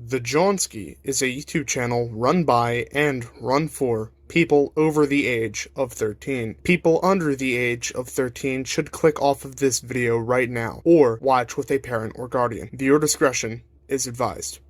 The Johnsky is a YouTube channel run by and run for people over the age of 13. People under the age of 13 should click off of this video right now, or watch with a parent or guardian. Viewer discretion is advised.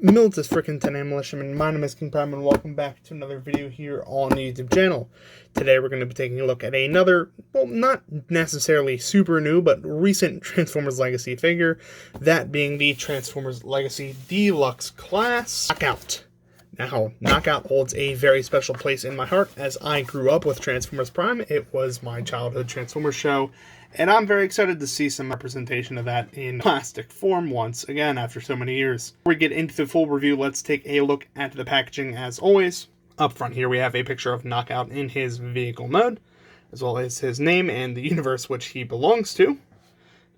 Militus frickin' 10 militiamen, my name is King Prime and welcome back to another video here on the YouTube channel. Today we're going to be taking a look at another, well, not necessarily super new, but recent Transformers Legacy figure, that being the Transformers Legacy Deluxe Class Knockout. Now, Knockout holds a very special place in my heart as I grew up with Transformers Prime. It was my childhood Transformers show, and I'm very excited to see some representation of that in plastic form once again after so many years. Before we get into the full review, let's take a look at the packaging as always. Up front here we have a picture of Knockout in his vehicle mode, as well as his name and the universe which he belongs to.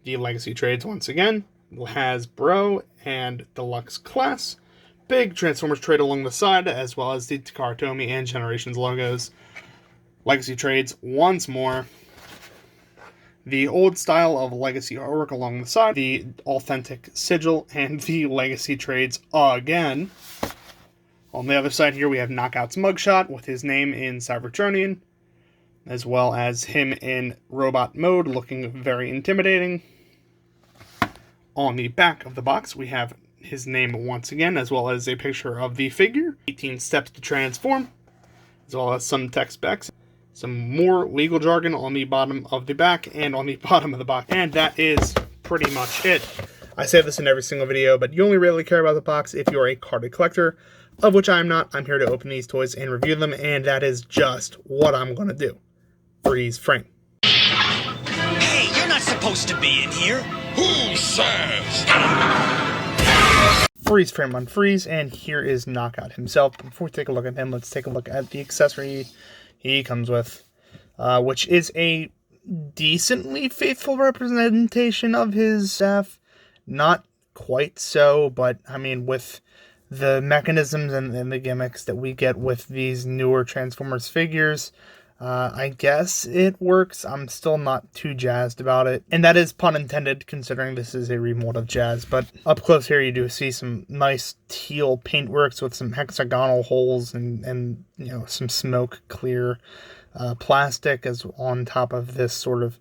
The Legacy trades once again, Hasbro and Deluxe Class. Big Transformers trade along the side, as well as the Takara Tomy and Generations logos. Legacy trades once more. The old style of Legacy artwork along the side, the authentic sigil, and the Legacy trades again. On the other side here we have Knockout's mugshot with his name in Cybertronian, as well as him in robot mode looking very intimidating. On the back of the box we have his name once again, as well as a picture of the figure, 18 steps to transform, as well as some tech specs, some more legal jargon on the bottom of the back and on the bottom of the box, and that is pretty much it. I say this in every single video, but you only really care about the box if you're a carded collector, of which I'm not. I'm here to open these toys and review them, and that is just what I'm going to do. Freeze frame. Hey, you're not supposed to be in here. Who says? Freeze frame on freeze, and here is Knockout himself. Before we take a look at him, let's take a look at the accessory he comes with, which is a decently faithful representation of his staff. Not quite so, but I mean, with the mechanisms and the gimmicks that we get with these newer Transformers figures, I guess it works. I'm still not too jazzed about it. And that is pun intended, considering this is a remold of Jazz. But up close here, you do see some nice teal paintworks with some hexagonal holes and you know, some smoke clear plastic as on top of this sort of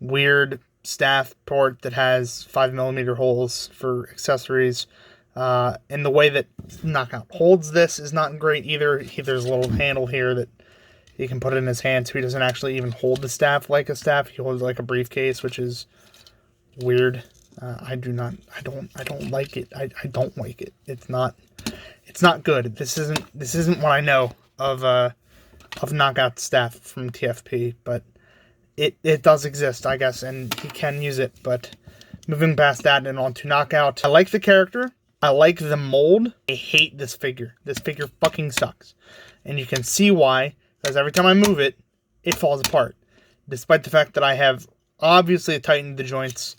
weird staff port that has 5mm holes for accessories. And the way that Knockout holds this is not great either. There's a little handle here that he can put it in his hand, so he doesn't actually even hold the staff like a staff. He holds it like a briefcase, which is weird. I don't like it. I don't like it. It's not good. This isn't what I know of Knockout staff from TFP, but it does exist, I guess, and he can use it. But moving past that and on to Knockout, I like the character. I like the mold. I hate this figure. This figure fucking sucks, and you can see why. Because every time I move it, it falls apart. Despite the fact that I have obviously tightened the joints,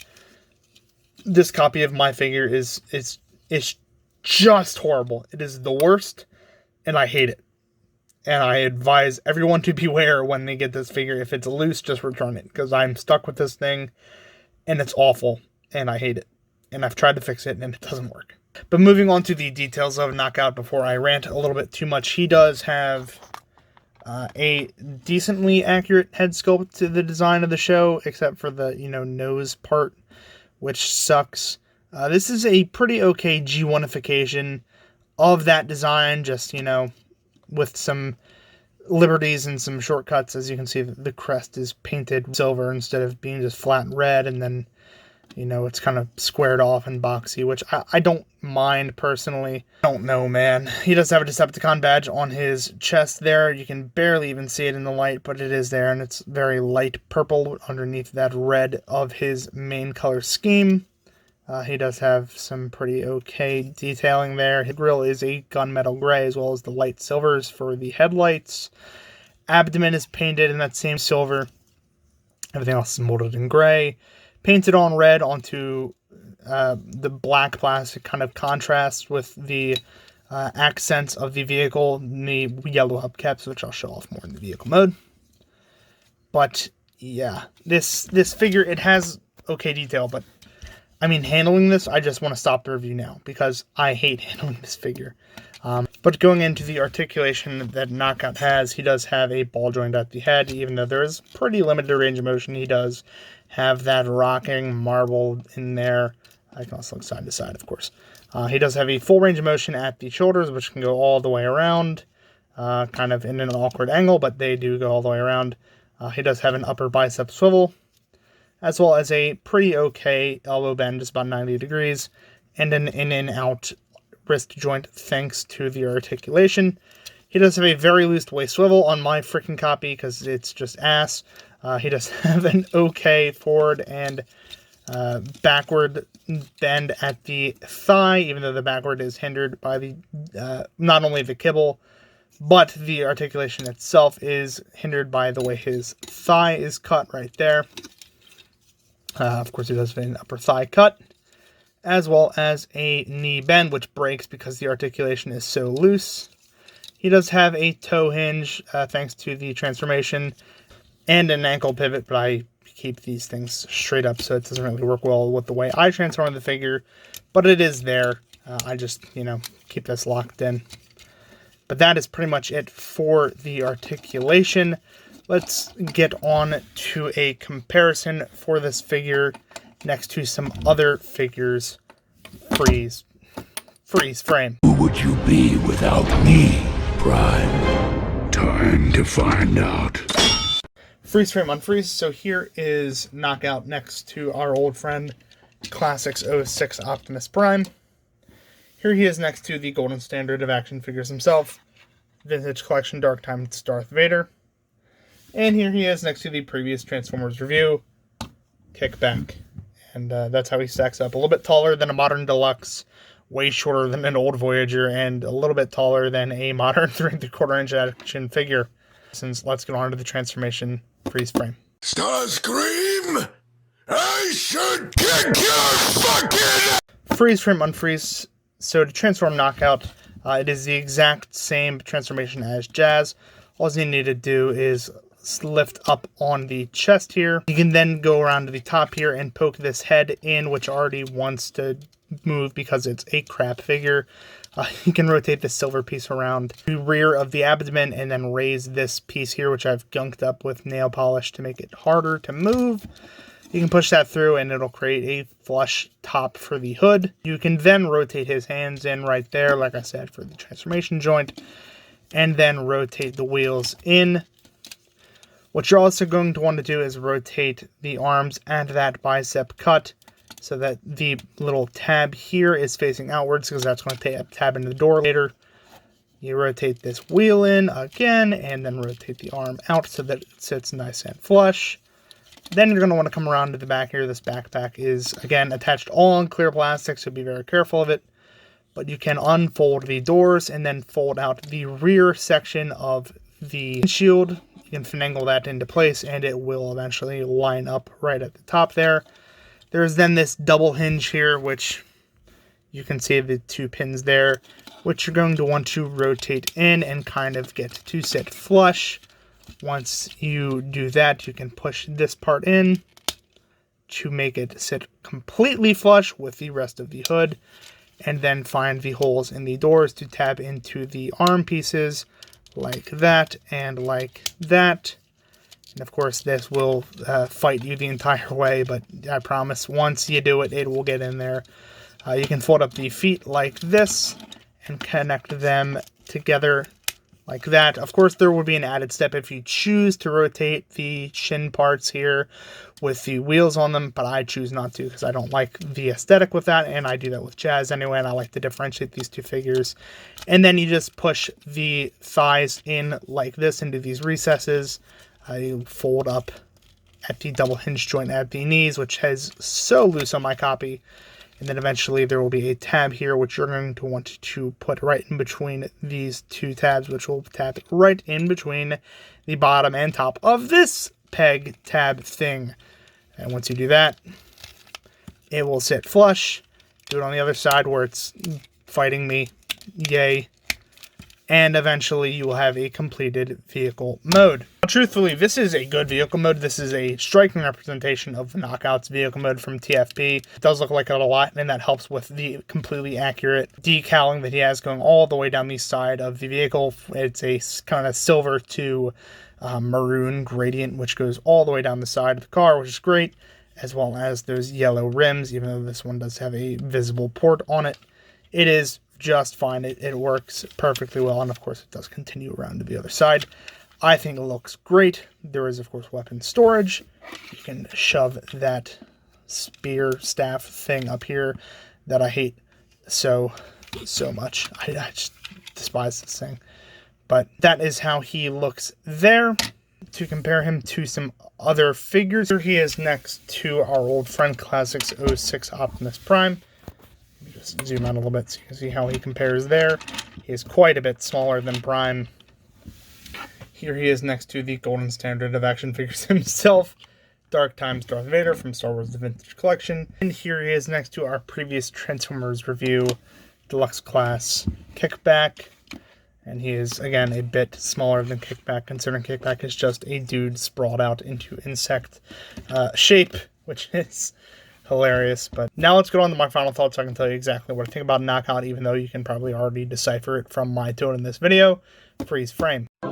this copy of my figure is just horrible. It is the worst, and I hate it. And I advise everyone to beware when they get this figure. If it's loose, just return it. Because I'm stuck with this thing, and it's awful, and I hate it. And I've tried to fix it, and it doesn't work. But moving on to the details of Knockout before I rant a little bit too much, he does have a decently accurate head sculpt to the design of the show, except for the, nose part, which sucks. This is a pretty okay G1ification of that design, just, with some liberties and some shortcuts. As you can see, the crest is painted silver instead of being just flat red, and then, it's kind of squared off and boxy, which I don't mind personally. Don't know, man. He does have a Decepticon badge on his chest there. You can barely even see it in the light, but it is there, and it's very light purple underneath that red of his main color scheme. He does have some pretty okay detailing there. His grille is a gunmetal gray, as well as the light silvers for the headlights. Abdomen is painted in that same silver. Everything else is molded in gray. Painted on red onto the black plastic, kind of contrasts with the accents of the vehicle, the yellow hubcaps, which I'll show off more in the vehicle mode. But yeah, this figure, it has okay detail, but I mean, handling this, I just want to stop the review now because I hate handling this figure. But going into the articulation that Knockout has, he does have a ball joint at the head, even though there is pretty limited range of motion. He does have that rocking marble in there. I can also look side to side, of course. He does have a full range of motion at the shoulders, which can go all the way around, kind of in an awkward angle, but they do go all the way around. He does have an upper bicep swivel, as well as a pretty okay elbow bend, just about 90 degrees, and an in and out wrist joint thanks to the articulation. He does have a very loose waist swivel on my freaking copy because it's just ass. He does have an okay forward and backward bend at the thigh, even though the backward is hindered by the not only the kibble, but the articulation itself is hindered by the way his thigh is cut right there. Of course, he does have an upper thigh cut, as well as a knee bend, which breaks because the articulation is so loose. He does have a toe hinge, thanks to the transformation, and an ankle pivot, but I keep these things straight up, so it doesn't really work well with the way I transform the figure, but it is there. I just, keep this locked in. But that is pretty much it for the articulation. Let's get on to a comparison for this figure next to some other figures. Freeze frame. Who would you be without me, Prime? Time to find out. Freeze frame unfreeze. So here is Knockout next to our old friend Classics 06 Optimus Prime. Here he is next to the golden standard of action figures himself, Vintage Collection Dark Times Darth Vader. And here he is next to the previous Transformers review, Kickback. And that's how he stacks up. A little bit taller than a modern Deluxe, way shorter than an old Voyager, and a little bit taller than a modern 3 3/4 inch action figure. Since let's get on to the transformation freeze frame. Starscream, I should kick your fucking... Freeze frame unfreeze. So to transform Knockout, it is the exact same transformation as Jazz. All you need to do is lift up on the chest here. You can then go around to the top here and poke this head in, which already wants to move because it's a crap figure. You can rotate the silver piece around the rear of the abdomen and then raise this piece here, which I've gunked up with nail polish to make it harder to move. You can push that through and it'll create a flush top for the hood. You can then rotate his hands in right there, like I said, for the transformation joint, and then rotate the wheels in. What you're also going to want to do is rotate the arms and that bicep cut so that the little tab here is facing outwards, because that's going to tab into the door later. You rotate this wheel in again and then rotate the arm out so that it sits nice and flush. Then you're going to want to come around to the back here. This backpack is, again, attached all on clear plastic, so be very careful of it. But you can unfold the doors and then fold out the rear section of the windshield. You can finagle that into place and it will eventually line up right at the top there. There's then this double hinge here, which you can see the 2 pins there, which you're going to want to rotate in and kind of get to sit flush. Once you do that, you can push this part in to make it sit completely flush with the rest of the hood, and then find the holes in the doors to tab into the arm pieces like that and like that. And of course, this will fight you the entire way, but I promise once you do it, it will get in there. You can fold up the feet like this and connect them together like that. Of course, there would be an added step if you choose to rotate the shin parts here with the wheels on them, but I choose not to because I don't like the aesthetic with that, and I do that with Jazz anyway, and I like to differentiate these two figures. And then you just push the thighs in like this into these recesses. You fold up at the double hinge joint at the knees, which is so loose on my copy. And then eventually there will be a tab here, which you're going to want to put right in between these 2 tabs, which will tab right in between the bottom and top of this peg tab thing. And once you do that, it will sit flush. Do it on the other side where it's fighting me. Yay. and eventually you will have a completed vehicle mode. Truthfully, this is a good vehicle mode. This is a striking representation of the Knockouts vehicle mode from TFP. It does look like it a lot, and that helps with the completely accurate decaling that he has going all the way down the side of the vehicle. It's a kind of silver to maroon gradient, which goes all the way down the side of the car, which is great, as well as those yellow rims, even though this one does have a visible port on it. It is just fine. It works perfectly well, and of course it does continue around to the other side. I think it looks great. There is of course weapon storage. You can shove that spear staff thing up here that I hate so much. I just despise this thing. But that is how he looks there. To compare him to some other figures, here he is next to our old friend Classics 06 Optimus Prime. Zoom out a little bit so you can see how he compares there. He is quite a bit smaller than Prime. Here he is next to the golden standard of action figures himself, Dark Times Darth Vader from Star Wars The Vintage Collection. And here he is next to our previous Transformers review, Deluxe Class Kickback. And he is, again, a bit smaller than Kickback, considering Kickback is just a dude sprawled out into insect shape, which is hilarious. But now let's get on to my final thoughts so I can tell you exactly what I think about Knockout, even though you can probably already decipher it from my tone in this video. Freeze frame. Oh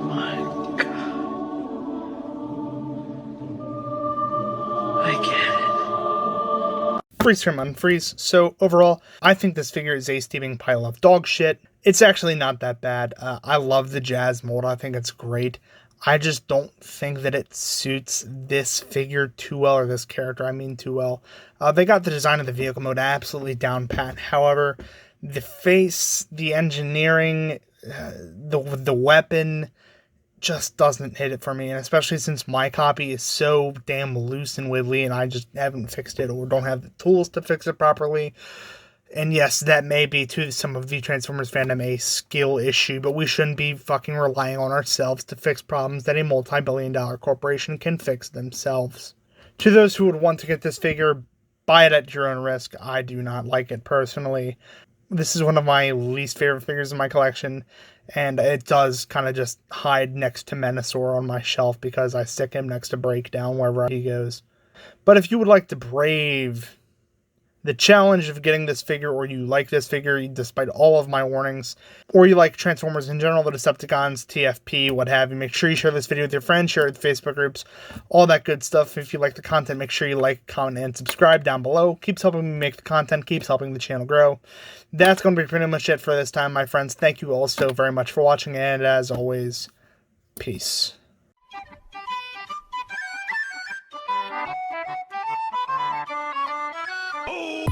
my god. I get it. Freeze frame, unfreeze. So overall, I think this figure is a steaming pile of dog shit. It's actually not that bad. I love the Jazz mold. I think it's great. I just don't think that it suits this figure too well, or this character, I mean, too well. They got the design of the vehicle mode absolutely down pat. However, the face, the engineering, the weapon just doesn't hit it for me. And especially since my copy is so damn loose and wiggly and I just haven't fixed it or don't have the tools to fix it properly. And yes, that may be to some of the Transformers fandom a skill issue, but we shouldn't be fucking relying on ourselves to fix problems that a multi-billion-dollar corporation can fix themselves. To those who would want to get this figure, buy it at your own risk. I do not like it personally. This is one of my least favorite figures in my collection, and it does kind of just hide next to Menasor on my shelf because I stick him next to Breakdown wherever he goes. But if you would like to brave the challenge of getting this figure, or you like this figure despite all of my warnings, or you like Transformers in general, the Decepticons, TFP, what have you, make sure you share this video with your friends, share it with Facebook groups, all that good stuff. If you like the content, make sure you like, comment, and subscribe down below. Keeps helping me make the content, keeps helping the channel grow. That's going to be pretty much it for this time, my friends. Thank you all so very much for watching, and as always, peace. Oh!